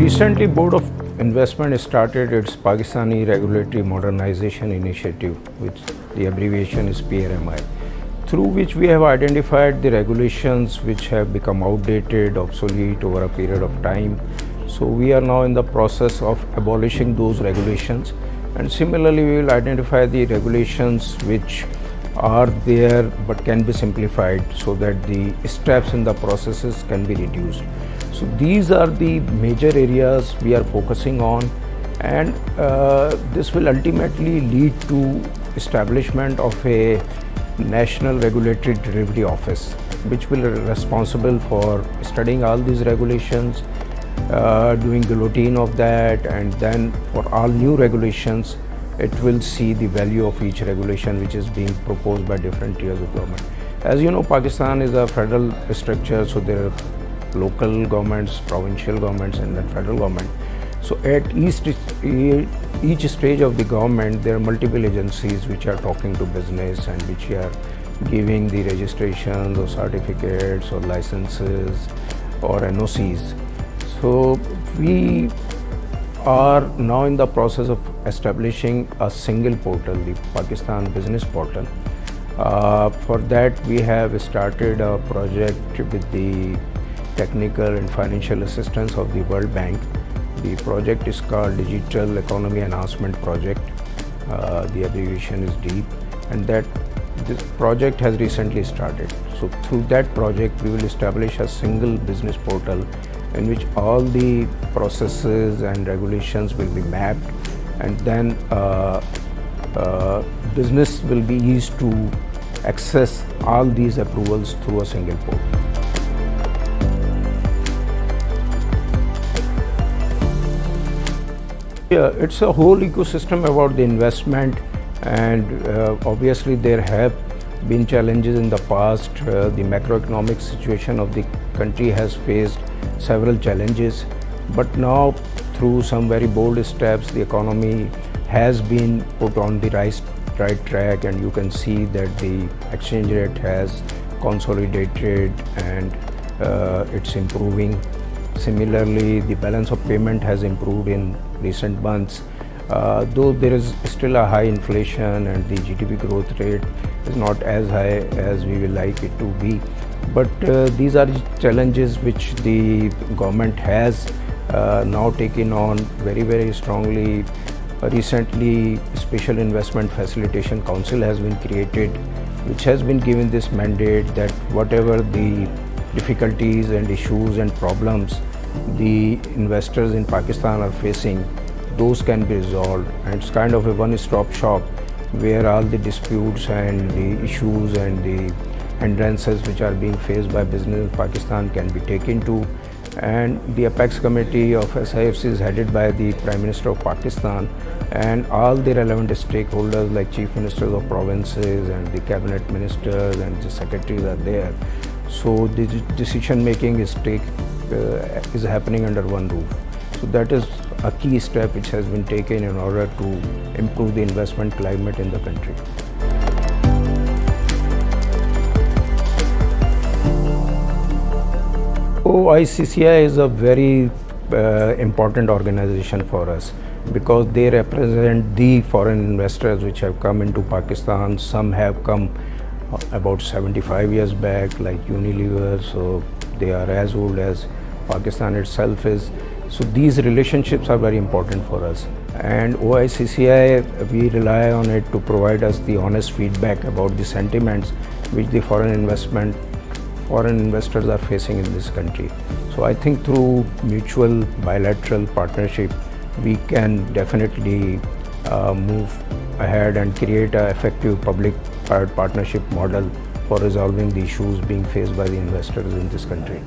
Recently, Board of Investment started its Pakistani Regulatory Modernization Initiative, which the abbreviation is PRMI, through which we have identified the regulations which have become outdated, obsolete over a period of time. So we are now in the process of abolishing those regulations, and similarly we will identify the regulations which are there but can be simplified so that the steps in the processes can be reduced. So these are the major areas we are focusing on, and this will ultimately lead to establishment of a National Regulatory Delivery Office, which will be responsible for studying all these regulations, doing the routine of that, and then for all new regulations it will see the value of each regulation which is being proposed by different tiers of government. As you know, Pakistan is a federal structure, so there are local governments, provincial governments, and then federal government. So at each stage of the government, there are multiple agencies which are talking to business and which are giving the registrations or certificates or licenses or NOCs. So we are now in the process of establishing a single portal, the Pakistan Business Portal. For that, we have started a project with the technical and financial assistance of the World Bank. The project is called Digital Economy Enhancement Project. The abbreviation is DEEP, and this project has recently started. So through that project, we will establish a single business portal in which all the processes and regulations will be mapped, and then business will be eased to access all these approvals through a single portal. Yeah, it's a whole ecosystem about the investment, and obviously there have been challenges in the past. The macroeconomic situation of the country has faced several challenges, but now through some very bold steps, the economy has been put on the right track, and you can see that the exchange rate has consolidated and it's improving. Similarly, the balance of payment has improved in recent months, though there is still a high inflation and the GDP growth rate is not as high as we will like it to be. But these are challenges which the government has now taken on very strongly. Recently, Special Investment Facilitation Council has been created, which has been given this mandate that whatever the difficulties and issues and problems the investors in Pakistan are facing, those can be resolved, and it's kind of a one-stop shop where all the disputes and the issues and the hindrances which are being faced by business in Pakistan can be taken to. And the Apex Committee of SIFC is headed by the Prime Minister of Pakistan, and all the relevant stakeholders like Chief Ministers of provinces and the Cabinet Ministers and the Secretaries are there. So the decision making is happening under one roof. So that is a key step which has been taken in order to improve the investment climate in the country. OICCI is a very important organization for us because they represent the foreign investors which have come into Pakistan. Some have come about 75 years back, like Unilever, so they are as old as Pakistan itself is. So these relationships are very important for us, and OICCI, we rely on it to provide us the honest feedback about the sentiments which the foreign investors are facing in this country. So I think through mutual bilateral partnership, we can definitely move ahead and create an effective public-private partnership model for resolving the issues being faced by the investors in this country.